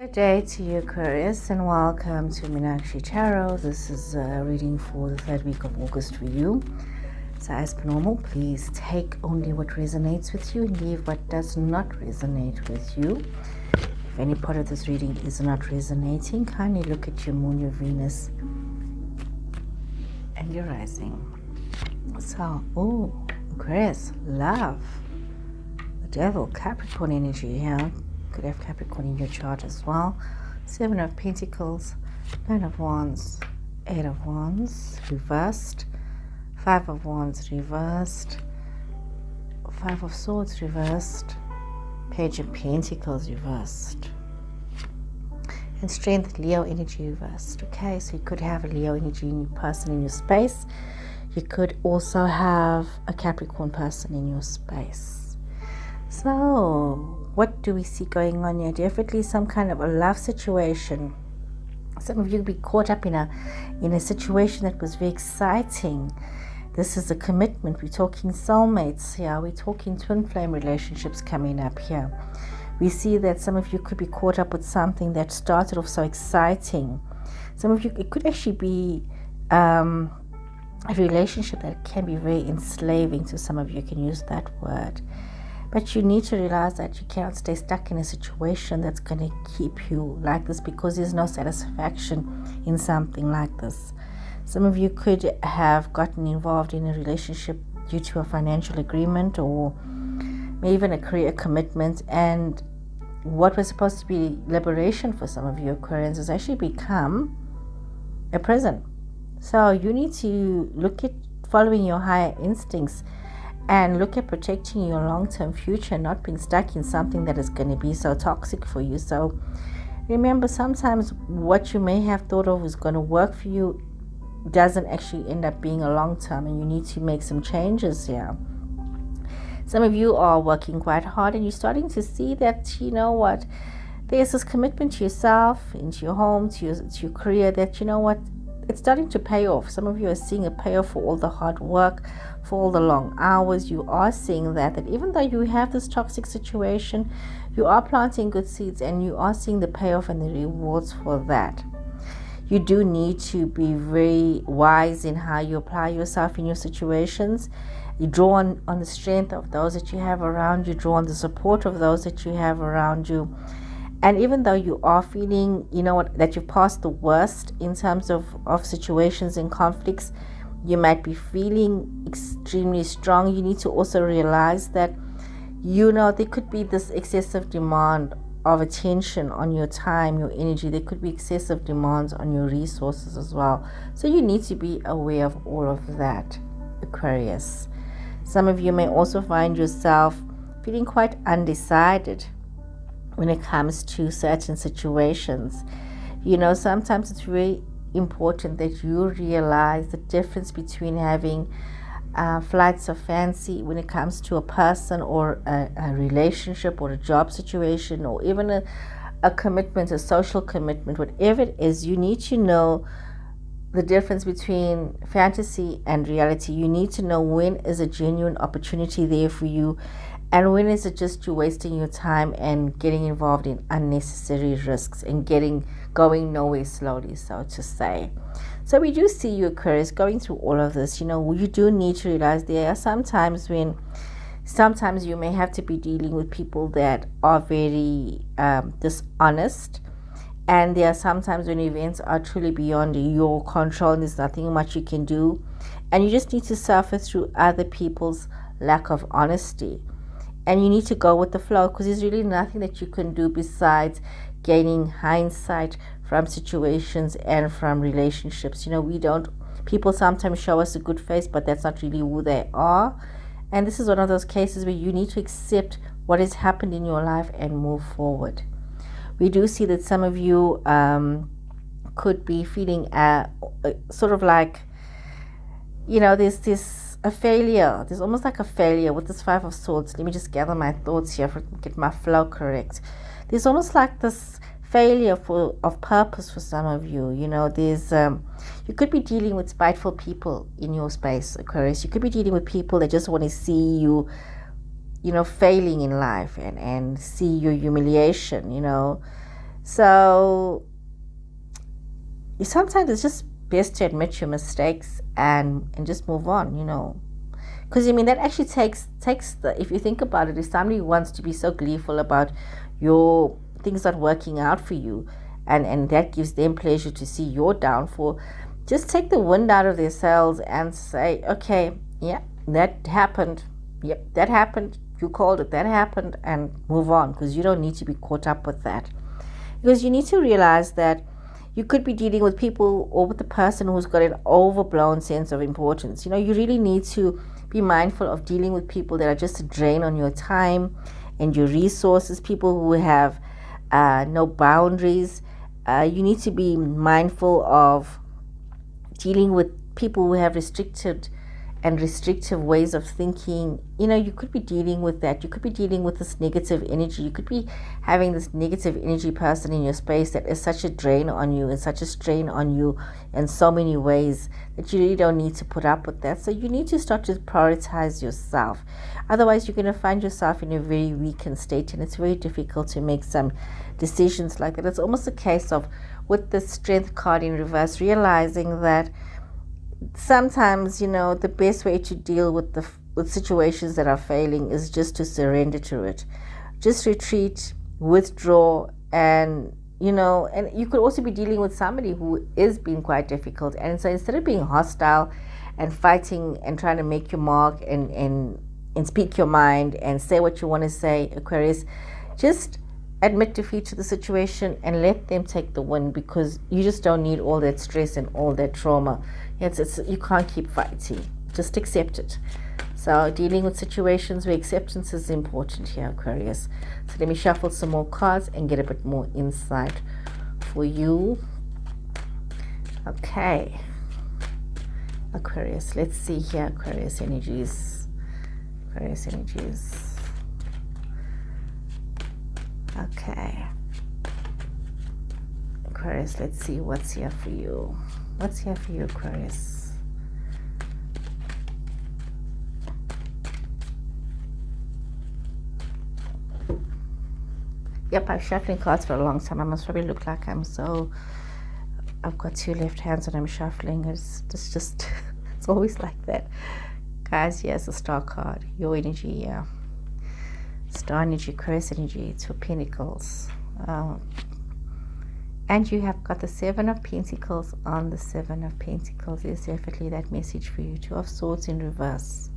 Good day to you, Aquarius, and welcome to Meenakshi Tarot. This is a reading for the third week of August for you. So as per normal, please take only what resonates with you and leave what does not resonate with you. If any part of this reading is not resonating, kindly look at your moon, your Venus, and your rising. So, Aquarius, love, the devil, Capricorn energy here. Could have Capricorn in your chart as well. 7 of Pentacles, 9 of Wands, 8 of Wands reversed, 5 of Wands reversed, 5 of Swords reversed, Page of Pentacles reversed, and Strength, Leo energy reversed. Okay, so you could have a Leo energy in your person in your space. You could also have a Capricorn person in your space. So what do we see going on here? Definitely some kind of a love situation. Some of you will be caught up in a situation that was very exciting. This is a commitment. We're talking soulmates here. We're talking twin flame relationships coming up here. We see that some of you could be caught up with something that started off so exciting. Some of you, it could actually be a relationship that can be very enslaving to some of you. You can use that word. But you need to realize that you cannot stay stuck in a situation that's going to keep you like this, because there's no satisfaction in something like this. Some of you could have gotten involved in a relationship due to a financial agreement or maybe even a career commitment, and what was supposed to be liberation for some of you Aquarians has actually become a prison. So you need to look at following your higher instincts and look at protecting your long-term future, not being stuck in something that is going to be so toxic for you. So remember, sometimes what you may have thought of is going to work for you doesn't actually end up being a long-term, and you need to make some changes here. Some of you are working quite hard and you're starting to see that, you know what, there's this commitment to yourself, into your home, to your career, that, you know what, it's starting to pay off. Some of you are seeing a payoff for all the hard work, for all the long hours. You are seeing that even though you have this toxic situation, you are planting good seeds and you are seeing the payoff and the rewards for that. You do need to be very wise in how you apply yourself in your situations. You draw on the strength of those that you have around you, draw on the support of those that you have around you. And even though you are feeling, you know what, that you've passed the worst in terms of situations and conflicts, you might be feeling extremely strong. You need to also realize that, you know, there could be this excessive demand of attention on your time, your energy. There could be excessive demands on your resources as well. So you need to be aware of all of that, Aquarius. Some of you may also find yourself feeling quite undecided when it comes to certain situations. You know, sometimes it's very important that you realize the difference between having flights of fancy when it comes to a person or a relationship or a job situation, or even a commitment, a social commitment, whatever it is. You need to know the difference between fantasy and reality. You need to know when is a genuine opportunity there for you, and when is it just you wasting your time and getting involved in unnecessary risks and going nowhere slowly, so to say. So we do see you, Aquarius, going through all of this. You know, you do need to realize there are sometimes you may have to be dealing with people that are very dishonest. And there are sometimes when events are truly beyond your control and there's nothing much you can do. And you just need to suffer through other people's lack of honesty. And you need to go with the flow, because there's really nothing that you can do besides gaining hindsight from situations and from relationships. You know, people sometimes show us a good face, but that's not really who they are. And this is one of those cases where you need to accept what has happened in your life and move forward. We do see that some of you could be feeling sort of like, you know, there's a failure. There's almost like a failure with this 5 of Swords. Let me just gather my thoughts here to get my flow correct. There's almost like this failure of purpose for some of you. You know, there's you could be dealing with spiteful people in your space, Aquarius. You could be dealing with people that just want to see you, you know, failing in life and see your humiliation, you know. So sometimes it's just best to admit your mistakes and just move on, because that actually takes the, if you think about it, if somebody wants to be so gleeful about your things not working out for you, and that gives them pleasure to see your downfall, just take the wind out of their sails and say, okay, yeah, that happened, yep, that happened, you called it, that happened, and move on, because you don't need to be caught up with that. Because you need to realize that you could be dealing with people or with the person who's got an overblown sense of importance. You really need to be mindful of dealing with people that are just a drain on your time and your resources, people who have no boundaries. You need to be mindful of dealing with people who have restrictive ways of thinking. You could be dealing with that. You could be dealing with this negative energy. You could be having this negative energy person in your space that is such a drain on you and such a strain on you in so many ways that you really don't need to put up with that. So you need to start to prioritize yourself. Otherwise, you're going to find yourself in a very weakened state, and it's very difficult to make some decisions like that. It's almost a case of, with the Strength card in reverse, realizing that sometimes, the best way to deal with situations that are failing is just to surrender to it. Just retreat, withdraw, and you could also be dealing with somebody who is being quite difficult. And so instead of being hostile and fighting and trying to make your mark and speak your mind and say what you want to say, Aquarius, just admit defeat to the situation and let them take the win, because you just don't need all that stress and all that trauma. You can't keep fighting. Just accept it. So dealing with situations where acceptance is important here, Aquarius. So let me shuffle some more cards and get a bit more insight for you. Okay, Aquarius, let's see here. Aquarius energies. Okay, Aquarius, let's see what's here for you. What's here for you, Aquarius? Yep, I've shuffling cards for a long time. I must probably look like I've got two left hands when I'm shuffling. It's just it's always like that. Guys, here's the Star card. Your energy, yeah. Star energy, Aquarius energy, Two of Pentacles. And you have got the Seven of Pentacles on the Seven of Pentacles. There's definitely that message for you. Two of Swords in reverse.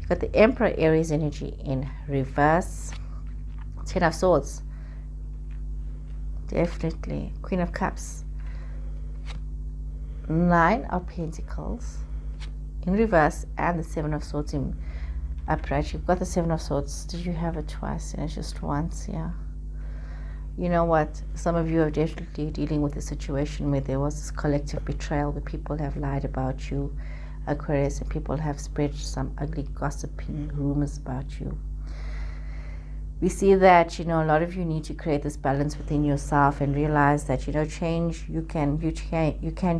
You've got the Emperor Aries energy in reverse. Ten of Swords. Definitely. Queen of Cups. Nine of Pentacles in reverse, and the Seven of Swords in upright. You've got the Seven of Swords. Did you have it twice? And it's just once, yeah. You know what? Some of you are definitely dealing with a situation where there was this collective betrayal, where people have lied about you, Aquarius, and people have spread some ugly gossiping rumors about you. We see that, a lot of you need to create this balance within yourself and realize that, change, you can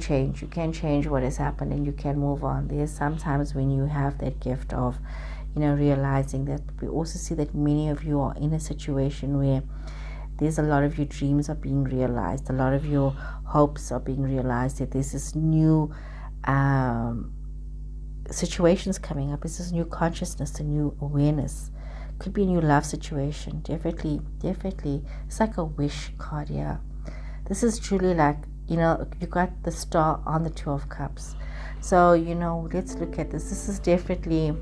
change what has happened, and you can move on. There's sometimes when you have that gift of, realizing that. We also see that many of you are in a situation where there's a lot of your dreams are being realized, a lot of your hopes are being realized, that there's this new situations coming up, there's this new consciousness, a new awareness. Could be a new love situation. Definitely. It's like a wish card, yeah. This is truly like, you got the Star on the Two of Cups. So, let's look at this. This is definitely,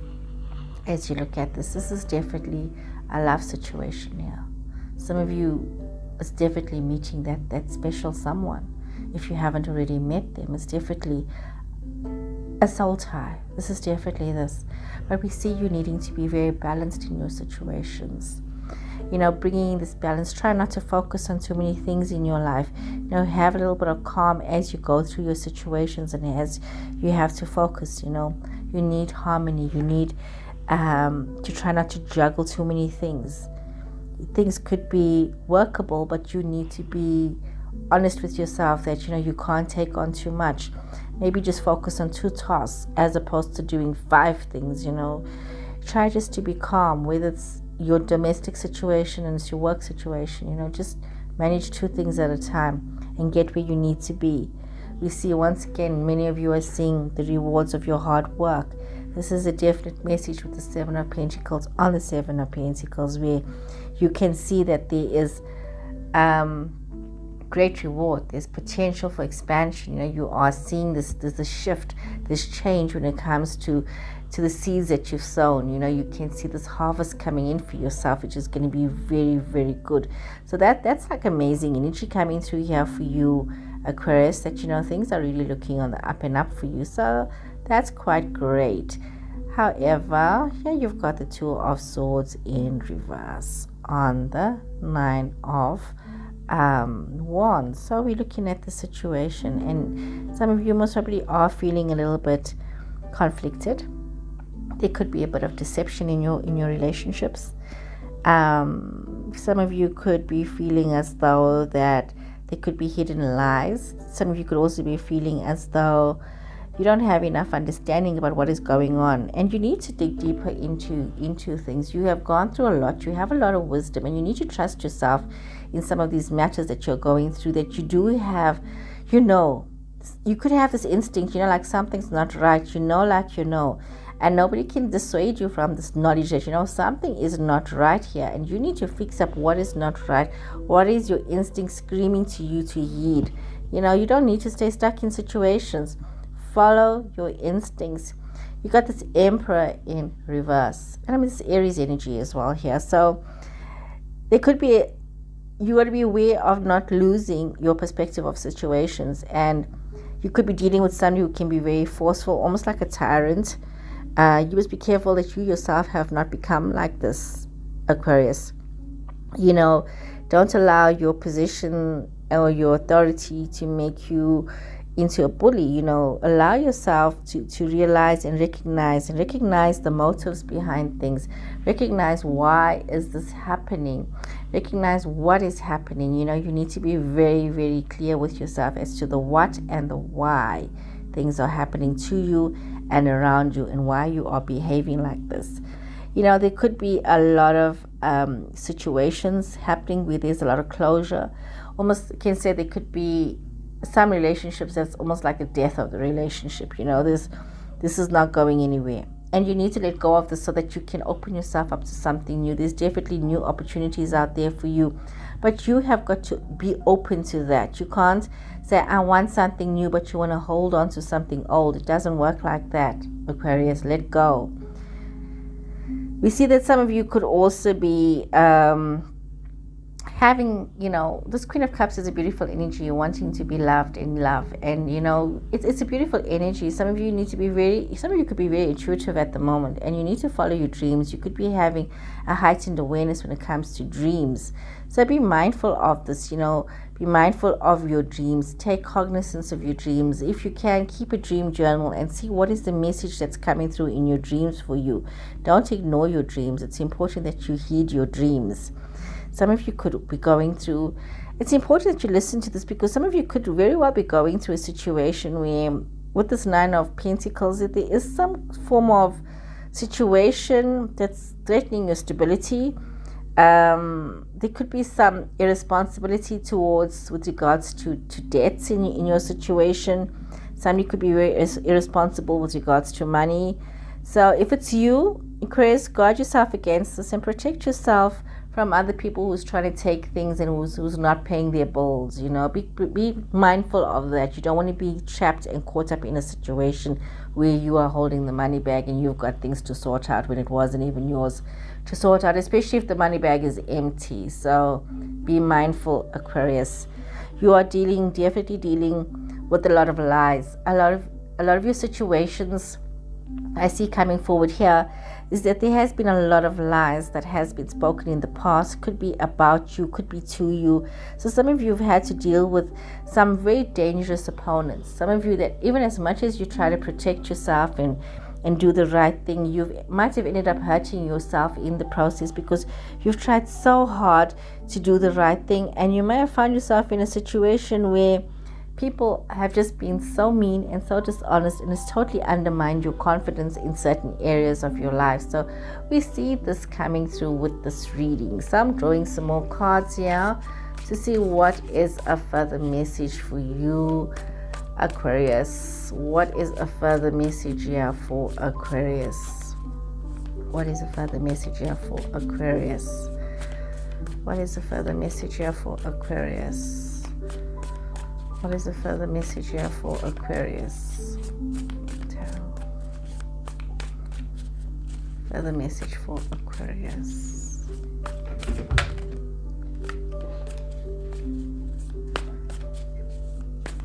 as you look at this is definitely a love situation, yeah. Some of you is definitely meeting that special someone. If you haven't already met them, it's definitely a soul tie. This is definitely this. But we see you needing to be very balanced in your situations. Bringing this balance. Try not to focus on too many things in your life. Have a little bit of calm as you go through your situations, and as you have to focus. You need harmony. You need to try not to juggle too many things. Things could be workable, but you need to be honest with yourself that you can't take on too much. Maybe just focus on 2 tasks as opposed to doing 5 things. Try just to be calm, whether it's your domestic situation and it's your work situation. Just Manage 2 things at a time and get where you need to be. We see once again, many of you are seeing the rewards of your hard work. This is a definite message with the 7 of Pentacles on the 7 of Pentacles, where you can see that there is great reward. There's potential for expansion. You are seeing this shift, this change when it comes to the seeds that you've sown. You can see this harvest coming in for yourself, which is going to be very, very good. So that's like amazing energy coming through here for you, Aquarius, that things are really looking on the up and up for you. So that's quite great. However, here you've got the 2 of Swords in reverse on the 9 of Wands. So we're looking at the situation, and some of you most probably are feeling a little bit conflicted. There could be a bit of deception in your relationships. Some of you could be feeling as though that there could be hidden lies. Some of you could also be feeling as though you don't have enough understanding about what is going on, and you need to dig deeper into things. You have gone through a lot. You have a lot of wisdom, and you need to trust yourself in some of these matters that you're going through, that you do have, you could have this instinct, like something's not right, and nobody can dissuade you from this knowledge that, something is not right here, and you need to fix up what is not right. What is your instinct screaming to you to heed? You don't need to stay stuck in situations. Follow your instincts. You got this Emperor in reverse, and this Aries energy as well here. So there could be, you got to be aware of not losing your perspective of situations, and you could be dealing with somebody who can be very forceful, almost like a tyrant. You must be careful that you yourself have not become like this, Aquarius. Don't allow your position or your authority to make you into a bully. Allow yourself to realize and recognize the motives behind things. Recognize why is this happening. Recognize what is happening. You need to be very, very clear with yourself as to the what and the why things are happening to you and around you, and why you are behaving like this. There could be a lot of situations happening where there's a lot of closure. Almost can say there could be some relationships that's almost like a death of the relationship. This is not going anywhere, and you need to let go of this so that you can open yourself up to something new. There's definitely new opportunities out there for you, but you have got to be open to that. You can't say, I want something new, but you want to hold on to something old. It doesn't work like that, Aquarius. Let go. We see that some of you could also be having, this Queen of Cups is a beautiful energy, wanting to be loved and love, and it's a beautiful energy. Some of you could be very intuitive at the moment, and you need to follow your dreams. You could be having a heightened awareness when it comes to dreams, so be mindful of this. Be mindful of your dreams. Take cognizance of your dreams. If you can, keep a dream journal and see what is the message that's coming through in your dreams for you. Don't ignore your dreams. It's important that you heed your dreams. Some of you could be going through, it's important that you listen to this, because some of you could very well be going through a situation where, with this 9 of Pentacles, there is some form of situation that's threatening your stability. There could be some irresponsibility with regards to debts in your situation. Somebody could be very irresponsible with regards to money. So if it's you, Aquarius, guard yourself against this and protect yourself from other people who's trying to take things and who's not paying their bills. Be mindful of that. You don't want to be trapped and caught up in a situation where you are holding the money bag and you've got things to sort out when it wasn't even yours to sort out, especially if the money bag is empty. So be mindful, Aquarius. You are definitely dealing with a lot of lies. A lot of your situations I see coming forward here is that there has been a lot of lies that has been spoken in the past. Could be about you, could be to you. So some of you have had to deal with some very dangerous opponents. Some of you that even as much as you try to protect yourself and do the right thing, you might have ended up hurting yourself in the process, because you've tried so hard to do the right thing, and you may have found yourself in a situation where people have just been so mean and so dishonest, and it's totally undermined your confidence in certain areas of your life. So we see this coming through with this reading. So I'm drawing some more cards here to see what is a further message for you, Aquarius. What is a further message here for Aquarius? What is a further message here for Aquarius? What is a further message here for Aquarius? What is a further message here for Aquarius? Tarot. Further message for Aquarius.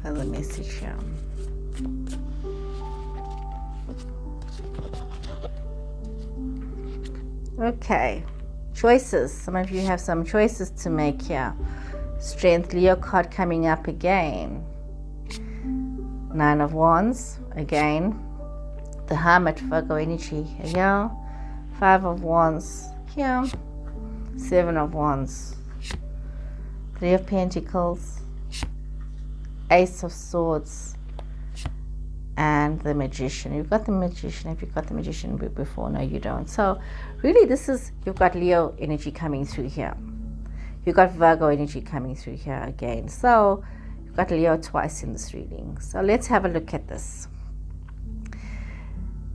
Further message here. Okay. Choices. Some of you have some choices to make here. Strength, Leo card coming up again. 9 of Wands again. The Hermit, Virgo energy here. 5 of Wands here. 7 of Wands. 3 of Pentacles. Ace of Swords. And the Magician. You've got the Magician. If you've got the Magician before, no, you don't. So really, this is, you've got Leo energy coming through here. You've got Virgo energy coming through here again. So you've got Leo twice in this reading. So let's have a look at this.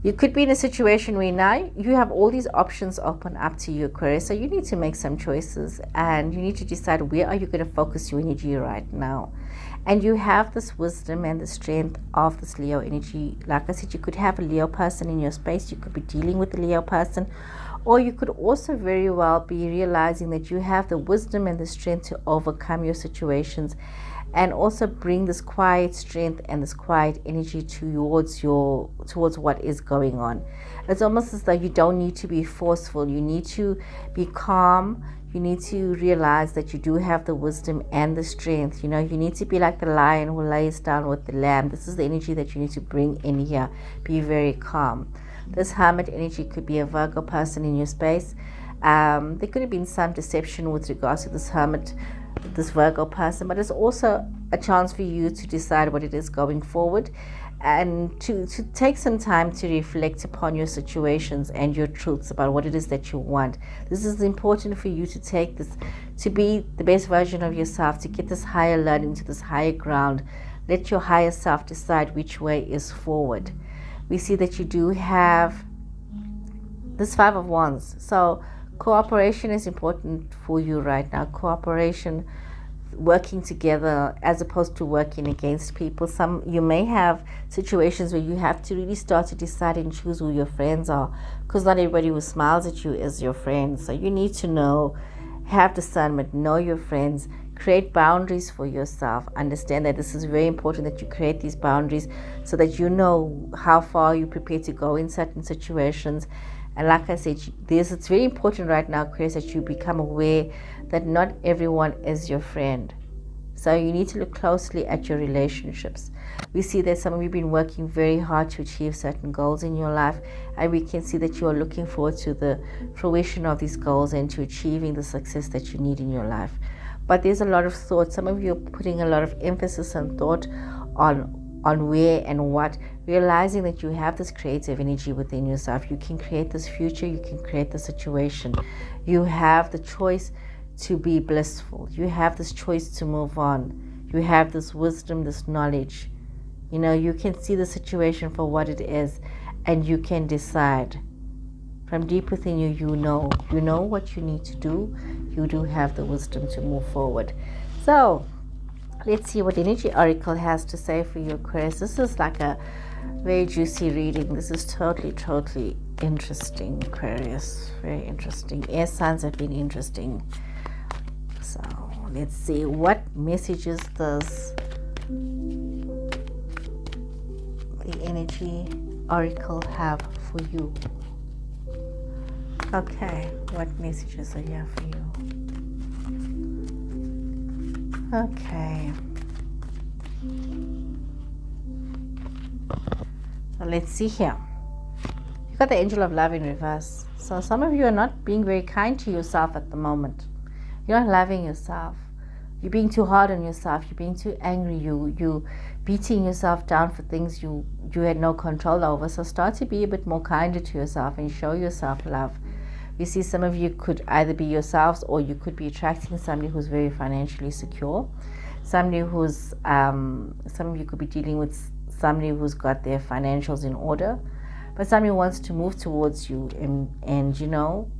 You could be in a situation where now you have all these options open up to you, Aquarius. So you need to make some choices, and you need to decide where are you going to focus your energy right now. And you have this wisdom and the strength of this Leo energy. Like I said, you could have a Leo person in your space. You could be dealing with a Leo person. Or you could also very well be realizing that you have the wisdom and the strength to overcome your situations, and also bring this quiet strength and this quiet energy towards what is going on. It's almost as though you don't need to be forceful. You need to be calm. You need to realize that you do have the wisdom and the strength. You know, you need to be like the lion who lays down with the lamb. This is the energy that you need to bring in here. Be very calm. This Hermit energy could be a Virgo person in your space. There could have been some deception with regards to this Hermit, this Virgo person, but it's also a chance for you to decide what it is going forward, and to take some time to reflect upon your situations and your truths about what it is that you want. This is important for you to take this, to be the best version of yourself, to get this higher learning, to this higher ground. Let your higher self decide which way is forward. We see that you do have this 5 of Wands. So cooperation is important for you right now. Cooperation, working together as opposed to working against people. You may have situations where you have to really start to decide and choose who your friends are, because not everybody who smiles at you is your friend. So you need to know, have discernment, know your friends, create boundaries for yourself. Understand that this is very important, that you create these boundaries so that you know how far you're prepared to go in certain situations. And like I said, it's very important right now, Aquarius, that you become aware that not everyone is your friend. So you need to look closely at your relationships. We see that some of you have been working very hard to achieve certain goals in your life, and we can see that you are looking forward to the fruition of these goals and to achieving the success that you need in your life. But there's a lot of thought. Some of you are putting a lot of emphasis and thought on where and what, realizing that you have this creative energy within yourself. You can create this future. You can create the situation. You have the choice to be blissful. You have this choice to move on. You have this wisdom, this knowledge. You know, you can see the situation for what it is, and you can decide. From deep within you, you know what you need to do. You do have the wisdom to move forward. So let's see what Energy Oracle has to say for you, Aquarius. This is like a very juicy reading. This is totally interesting, Aquarius. Very interesting. Air signs have been interesting. So let's see what messages does the Energy Oracle have for you. Okay, what messages are here for you? Okay. So let's see here. You got the Angel of Love in reverse. So some of you are not being very kind to yourself at the moment. You're not loving yourself. you're being too hard on yourself, you're being too angry, you beating yourself down for things you had no control over. So start to be a bit more kinder to yourself and show yourself love. You see, some of you could either be yourselves, or you could be attracting somebody who's very financially secure. Somebody who's, some of you could be dealing with somebody who's got their financials in order, but somebody wants to move towards you and you know,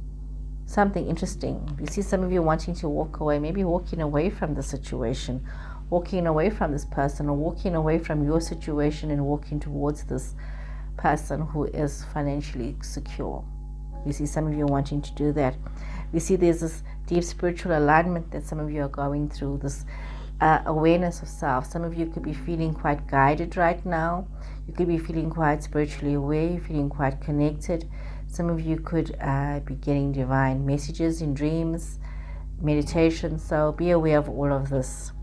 something interesting. You see some of you wanting to walk away, maybe walking away from the situation, walking away from this person, or walking away from your situation and walking towards this person who is financially secure. You see some of you wanting to do that. You see there's this deep spiritual alignment that some of you are going through, this awareness of self. Some of you could be feeling quite guided right now. You could be feeling quite spiritually aware. You're feeling quite connected. Some of you could be getting divine messages in dreams, meditation. So be aware of all of this.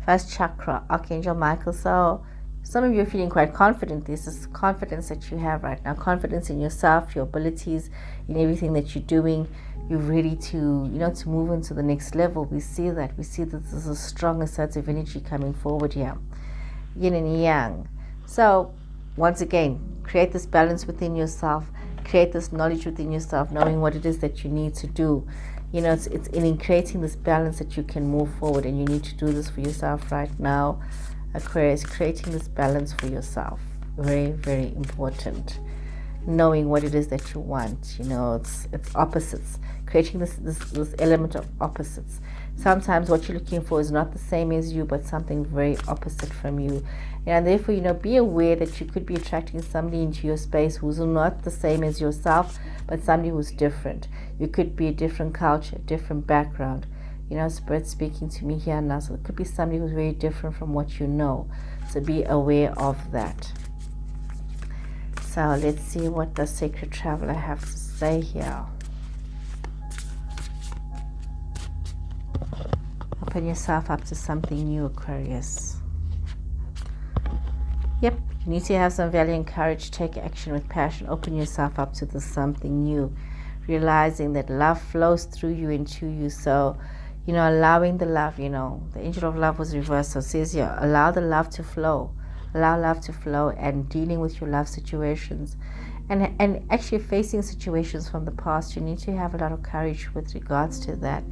First chakra, Archangel Michael. So some of you are feeling quite confident. There's this confidence that you have right now, confidence in yourself, your abilities, in everything that you're doing. You're ready to, you know, to move into the next level. We see that. We see that there's a strong assertive energy coming forward here. Yin and yang. So once again, create this balance within yourself. Create this knowledge within yourself, knowing what it is that you need to do. You know, it's in creating this balance that you can move forward, and you need to do this for yourself right now. Aquarius, creating this balance for yourself. Very, very important. Knowing what it is that you want. You know, it's opposites. Creating this element of opposites. Sometimes what you're looking for is not the same as you, but something very opposite from you. And therefore, you know, be aware that you could be attracting somebody into your space who's not the same as yourself, but somebody who's different. You could be a different culture, different background. You know, Spirit speaking to me here now. So it could be somebody who's very different from what you know. So be aware of that. So let's see what the Sacred Traveler have to say here. Open yourself up to something new, Aquarius. Yep, you need to have some value and courage. Take action with passion. Open yourself up to this something new. Realizing that love flows through you and to you. So, you know, allowing the love, you know, the angel of love was reversed. So it says here, allow the love to flow. Allow love to flow, and dealing with your love situations. And actually facing situations from the past, you need to have a lot of courage with regards to that.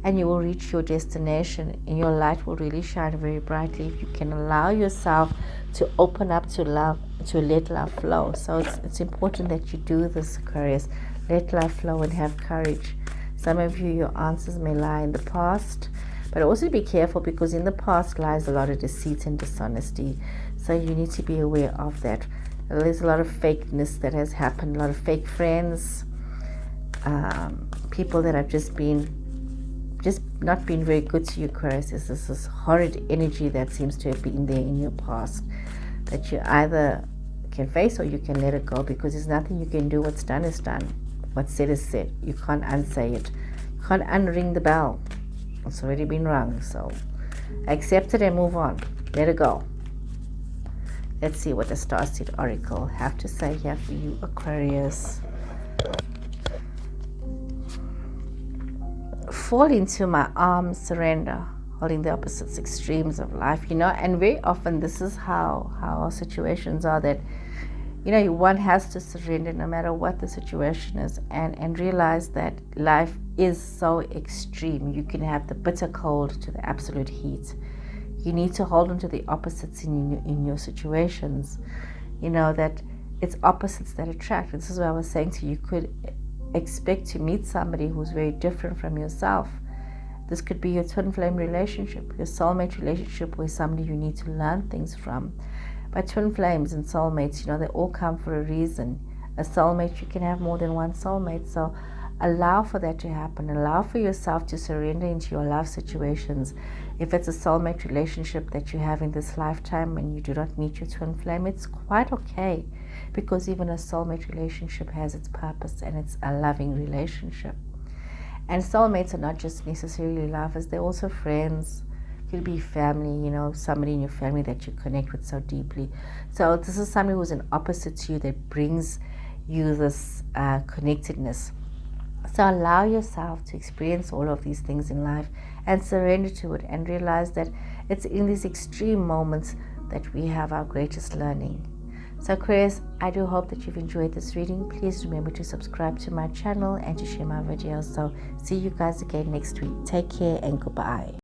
And you will reach your destination, and your light will really shine very brightly if you can allow yourself to open up to love, to let love flow. So it's important that you do this, Aquarius. Let love flow and have courage. Some of you, your answers may lie in the past, but also be careful, because in the past lies a lot of deceit and dishonesty. So you need to be aware of that. There's a lot of fakeness that has happened, a lot of fake friends, people that have just not been very good to you, Aquarius. There's this horrid energy that seems to have been there in your past that you either can face or you can let it go, because there's nothing you can do. What's done is done. What's said is said. You can't unsay it. You can't unring the bell. It's already been rung. So accept it and move on. Let it go. Let's see what the Starseed Oracle have to say here for you, Aquarius. Fall into my arms, surrender, holding the opposite extremes of life, you know. And very often this is how our situations are, that, you know, one has to surrender no matter what the situation is, and realize that life is so extreme. You can have the bitter cold to the absolute heat. You need to hold on to the opposites in your situations. You know, that it's opposites that attract. This is what I was saying to you. You could expect to meet somebody who's very different from yourself. This could be your twin flame relationship, your soulmate relationship, where somebody you need to learn things from. But twin flames and soulmates, you know, they all come for a reason. A soulmate, you can have more than one soulmate. So allow for that to happen. Allow for yourself to surrender into your love situations. If it's a soulmate relationship that you have in this lifetime and you do not meet your twin flame, it's quite okay, because even a soulmate relationship has its purpose, and it's a loving relationship. And soulmates are not just necessarily lovers, they're also friends. Could be family, you know, somebody in your family that you connect with so deeply. So this is somebody who's an opposite to you, that brings you this connectedness. So allow yourself to experience all of these things in life and surrender to it, and realize that it's in these extreme moments that we have our greatest learning. So Aquarius, I do hope that you've enjoyed this reading. Please remember to subscribe to my channel and to share my videos. So see you guys again next week. Take care and goodbye.